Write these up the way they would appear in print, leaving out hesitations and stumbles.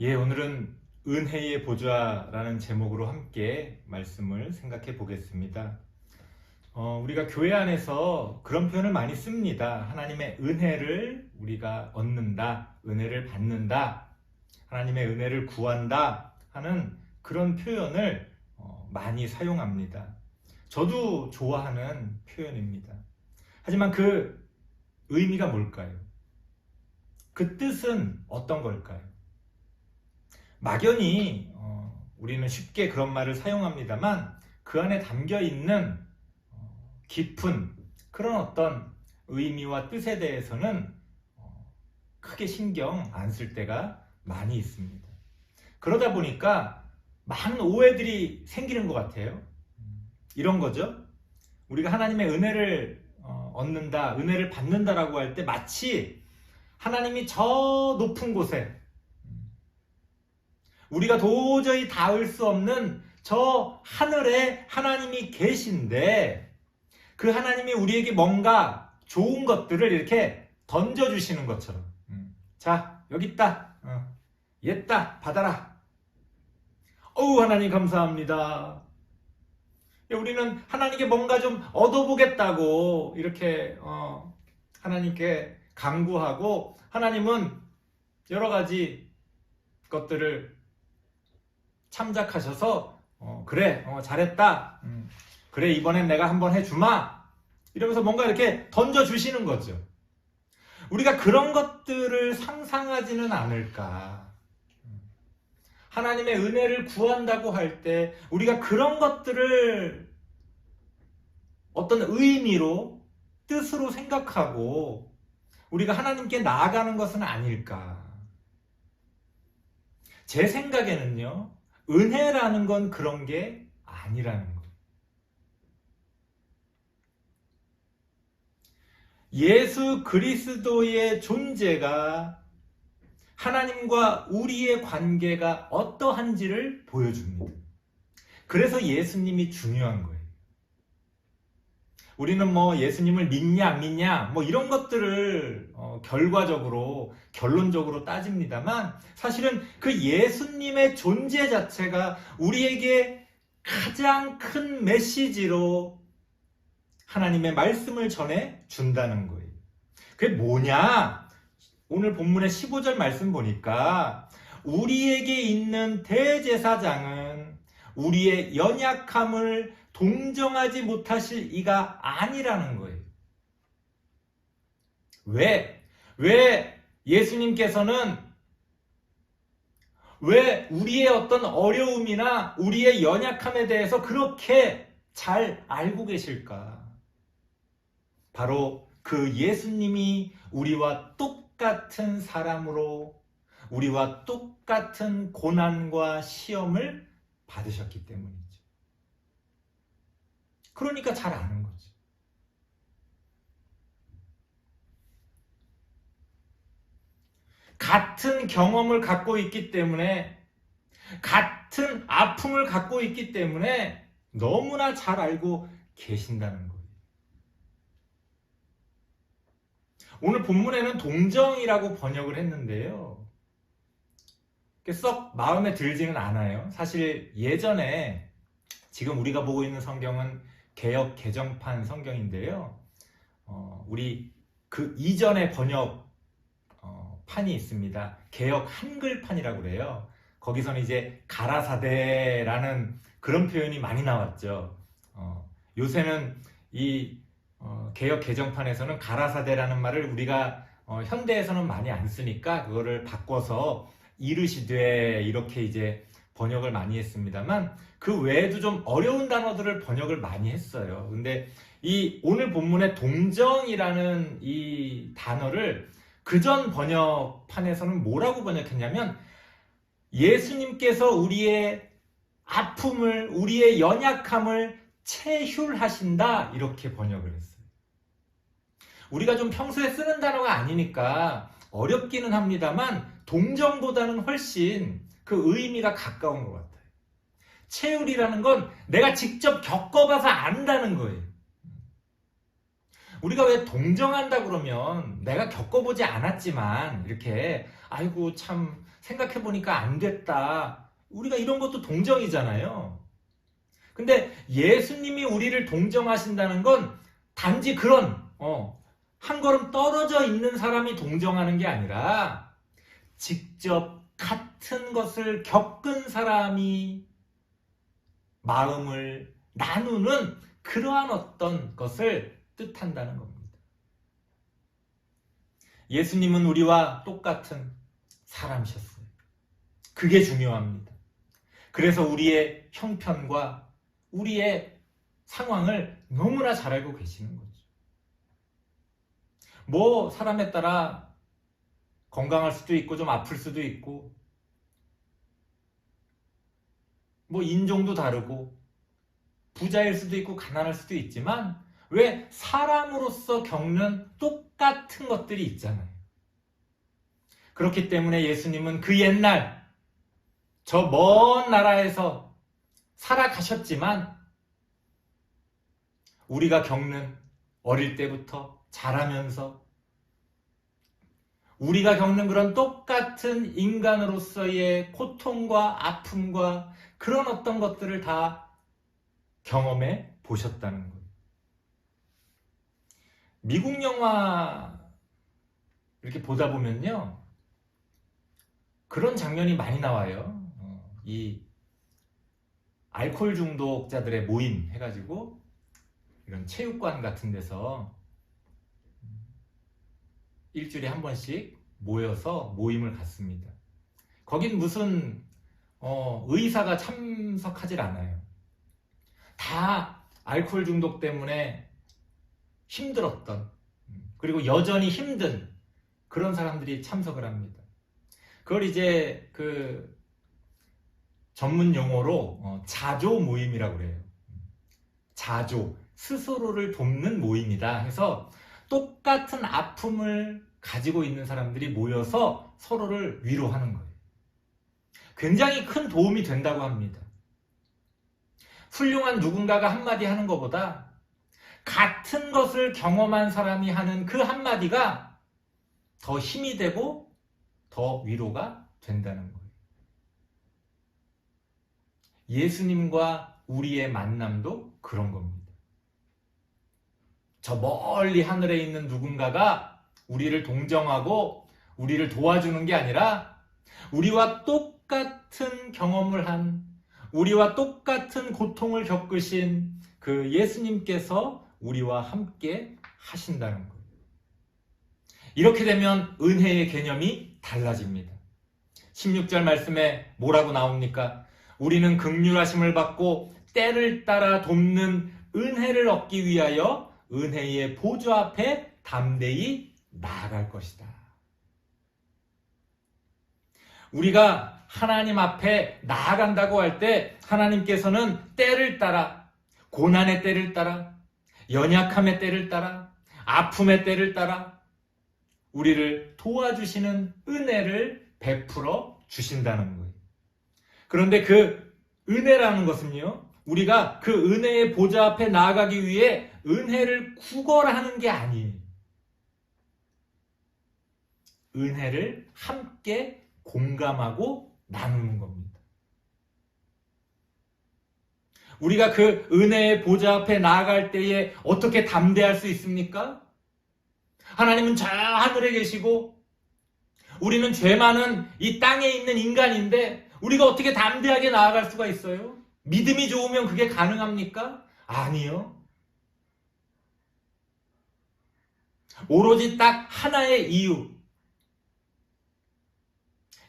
예, 오늘은 은혜의 보좌라는 제목으로 함께 말씀을 생각해 보겠습니다. 우리가 교회 안에서 그런 표현을 많이 씁니다. 하나님의 은혜를 우리가 얻는다, 은혜를 받는다, 하나님의 은혜를 구한다 하는 그런 표현을 많이 사용합니다. 저도 좋아하는 표현입니다. 하지만 그 의미가 뭘까요? 그 뜻은 어떤 걸까요? 막연히 우리는 쉽게 그런 말을 사용합니다만 그 안에 담겨 있는 깊은 그런 어떤 의미와 뜻에 대해서는 크게 신경 안 쓸 때가 많이 있습니다. 그러다 보니까 많은 오해들이 생기는 것 같아요. 이런 거죠. 우리가 하나님의 은혜를 얻는다, 은혜를 받는다라고 할 때 마치 하나님이 저 높은 곳에 우리가 도저히 닿을 수 없는 저 하늘에 하나님이 계신데 그 하나님이 우리에게 뭔가 좋은 것들을 이렇게 던져주시는 것처럼 자, 여기 있다. 얘다 받아라. 어우, 하나님 감사합니다. 우리는 하나님께 뭔가 좀 얻어보겠다고 이렇게 하나님께 간구하고 하나님은 여러 가지 것들을 참작하셔서 그래, 잘했다. 그래, 이번엔 내가 한번 해주마. 이러면서 뭔가 이렇게 던져주시는 거죠. 우리가 그런 것들을 상상하지는 않을까. 하나님의 은혜를 구한다고 할 때 우리가 그런 것들을 어떤 의미로, 뜻으로 생각하고 우리가 하나님께 나아가는 것은 아닐까. 제 생각에는요, 은혜라는 건 그런 게 아니라는 거예요. 예수 그리스도의 존재가 하나님과 우리의 관계가 어떠한지를 보여줍니다. 그래서 예수님이 중요한 거예요. 우리는 뭐 예수님을 믿냐 안 믿냐 뭐 이런 것들을 결과적으로 결론적으로 따집니다만 사실은 그 예수님의 존재 자체가 우리에게 가장 큰 메시지로 하나님의 말씀을 전해 준다는 거예요. 그게 뭐냐? 오늘 본문의 15절 말씀 보니까 우리에게 있는 대제사장은 우리의 연약함을 동정하지 못하실 이가 아니라는 거예요. 왜 예수님께서는 왜 우리의 어떤 어려움이나 우리의 연약함에 대해서 그렇게 잘 알고 계실까? 바로 그 예수님이 우리와 똑같은 사람으로 우리와 똑같은 고난과 시험을 받으셨기 때문이죠. 그러니까 잘 아는 거지. 같은 경험을 갖고 있기 때문에, 같은 아픔을 갖고 있기 때문에 너무나 잘 알고 계신다는 거예요. 오늘 본문에는 동정이라고 번역을 했는데요. 썩 마음에 들지는 않아요. 사실 예전에 지금 우리가 보고 있는 성경은 개역 개정판 성경인데요. 우리 그 이전의 번역 판이 있습니다. 개역 한글판이라고 그래요. 거기서는 이제 가라사대라는 그런 표현이 많이 나왔죠. 요새는 이 개역 개정판에서는 가라사대라는 말을 우리가 현대에서는 많이 안 쓰니까 그거를 바꿔서 이르시되 이렇게 이제 번역을 많이 했습니다만 그 외에도 좀 어려운 단어들을 번역을 많이 했어요. 근데 이 오늘 본문의 동정이라는 이 단어를 그전 번역판에서는 뭐라고 번역했냐면 예수님께서 우리의 아픔을, 우리의 연약함을 체휼하신다 이렇게 번역을 했어요. 우리가 좀 평소에 쓰는 단어가 아니니까 어렵기는 합니다만 동정보다는 훨씬 그 의미가 가까운 것 같아요. 체휼이라는 건 내가 직접 겪어봐서 안다는 거예요. 우리가 왜 동정한다 그러면 내가 겪어보지 않았지만 이렇게 아이고 참 생각해보니까 안 됐다. 우리가 이런 것도 동정이잖아요. 근데 예수님이 우리를 동정하신다는 건 단지 그런 한 걸음 떨어져 있는 사람이 동정하는 게 아니라 직접 같은 것을 겪은 사람이 마음을 나누는 그러한 어떤 것을 뜻한다는 겁니다. 예수님은 우리와 똑같은 사람이셨어요. 그게 중요합니다. 그래서 우리의 형편과 우리의 상황을 너무나 잘 알고 계시는 거죠. 뭐 사람에 따라 건강할 수도 있고 좀 아플 수도 있고 뭐 인종도 다르고 부자일 수도 있고 가난할 수도 있지만 왜 사람으로서 겪는 똑같은 것들이 있잖아요. 그렇기 때문에 예수님은 그 옛날 저 먼 나라에서 살아가셨지만 우리가 겪는 어릴 때부터 자라면서 우리가 겪는 그런 똑같은 인간으로서의 고통과 아픔과 그런 어떤 것들을 다 경험해 보셨다는 거예요. 미국 영화 이렇게 보다 보면요. 그런 장면이 많이 나와요. 이 알코올 중독자들의 모임 해가지고 이런 체육관 같은 데서 일주일에 한 번씩 모여서 모임을 갖습니다. 거긴 무슨 의사가 참석하질 않아요. 다 알코올 중독 때문에 힘들었던 그리고 여전히 힘든 그런 사람들이 참석을 합니다. 그걸 이제 그 전문 용어로 자조 모임이라고 그래요. 자조, 스스로를 돕는 모임이다 해서 똑같은 아픔을 가지고 있는 사람들이 모여서 서로를 위로하는 거예요. 굉장히 큰 도움이 된다고 합니다. 훌륭한 누군가가 한마디 하는 것보다 같은 것을 경험한 사람이 하는 그 한마디가 더 힘이 되고 더 위로가 된다는 거예요. 예수님과 우리의 만남도 그런 겁니다. 저 멀리 하늘에 있는 누군가가 우리를 동정하고 우리를 도와주는 게 아니라 우리와 똑같은 경험을 한 우리와 똑같은 고통을 겪으신 그 예수님께서 우리와 함께 하신다는 거예요. 이렇게 되면 은혜의 개념이 달라집니다. 16절 말씀에 뭐라고 나옵니까? 우리는 긍휼하심을 받고 때를 따라 돕는 은혜를 얻기 위하여 은혜의 보좌 앞에 담대히 나아갈 것이다. 우리가 하나님 앞에 나아간다고 할 때 하나님께서는 때를 따라 고난의 때를 따라 연약함의 때를 따라 아픔의 때를 따라 우리를 도와주시는 은혜를 베풀어 주신다는 거예요. 그런데 그 은혜라는 것은요, 우리가 그 은혜의 보좌 앞에 나아가기 위해 은혜를 구걸하는 게 아니에요. 은혜를 함께 공감하고 나누는 겁니다. 우리가 그 은혜의 보좌 앞에 나아갈 때에 어떻게 담대할 수 있습니까? 하나님은 저 하늘에 계시고 우리는 죄 많은 이 땅에 있는 인간인데 우리가 어떻게 담대하게 나아갈 수가 있어요? 믿음이 좋으면 그게 가능합니까? 아니요. 오로지 딱 하나의 이유.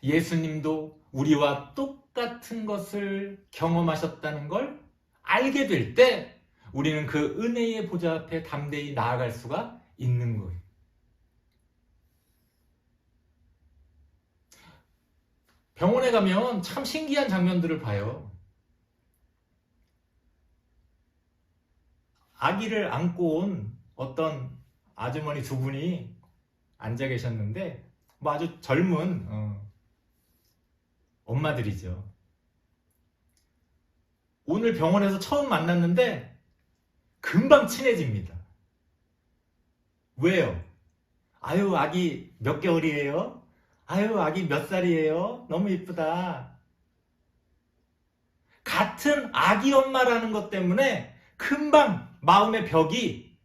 예수님도 우리와 똑같은 것을 경험하셨다는 걸 알게 될 때 우리는 그 은혜의 보좌 앞에 담대히 나아갈 수가 있는 거예요. 병원에 가면 참 신기한 장면들을 봐요. 아기를 안고 온 어떤 아주머니 두 분이 앉아 계셨는데 뭐 아주 젊은 엄마들이죠. 오늘 병원에서 처음 만났는데 금방 친해집니다. 왜요? 아유, 아기 몇 개월이에요? 아유, 아기 몇 살이에요? 너무 이쁘다. 같은 아기 엄마라는 것 때문에 금방 마음의 벽이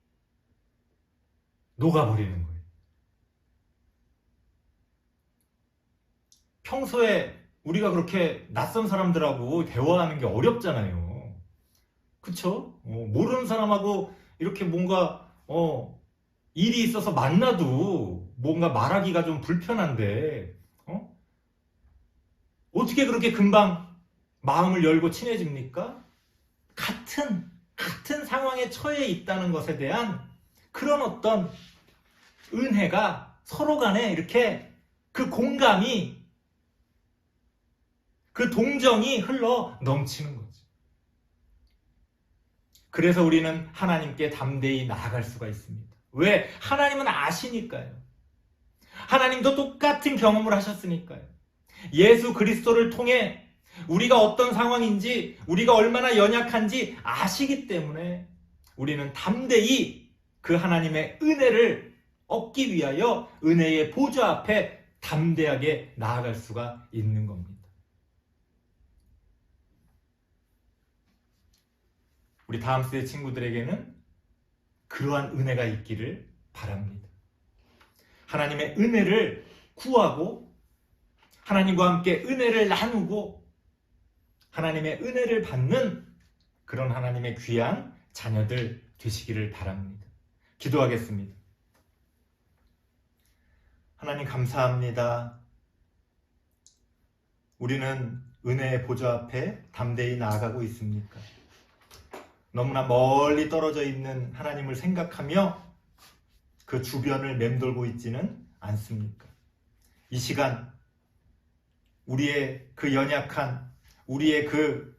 녹아버리는 거예요. 평소에 우리가 그렇게 낯선 사람들하고 대화하는 게 어렵잖아요. 그쵸? 모르는 사람하고 이렇게 뭔가 일이 있어서 만나도 뭔가 말하기가 좀 불편한데 어떻게 그렇게 금방 마음을 열고 친해집니까? 같은 상황에 처해 있다는 것에 대한 그런 어떤 은혜가 서로 간에 이렇게 그 공감이, 그 동정이 흘러 넘치는 거죠. 그래서 우리는 하나님께 담대히 나아갈 수가 있습니다. 왜? 하나님은 아시니까요. 하나님도 똑같은 경험을 하셨으니까요. 예수 그리스도를 통해 우리가 어떤 상황인지, 우리가 얼마나 연약한지 아시기 때문에 우리는 담대히 그 하나님의 은혜를 얻기 위하여 은혜의 보좌 앞에 담대하게 나아갈 수가 있는 겁니다. 우리 다음 세대 친구들에게는 그러한 은혜가 있기를 바랍니다. 하나님의 은혜를 구하고 하나님과 함께 은혜를 나누고 하나님의 은혜를 받는 그런 하나님의 귀한 자녀들 되시기를 바랍니다. 기도하겠습니다. 하나님 감사합니다. 우리는 은혜의 보좌 앞에 담대히 나아가고 있습니까? 너무나 멀리 떨어져 있는 하나님을 생각하며 그 주변을 맴돌고 있지는 않습니까? 이 시간 우리의 그 연약한, 우리의 그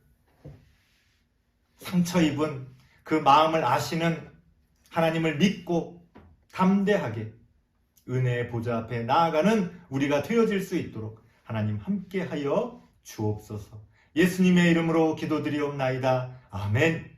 상처 입은 그 마음을 아시는 하나님을 믿고 담대하게 은혜의 보좌 앞에 나아가는 우리가 되어질 수 있도록 하나님 함께하여 주옵소서. 예수님의 이름으로 기도드리옵나이다. 아멘.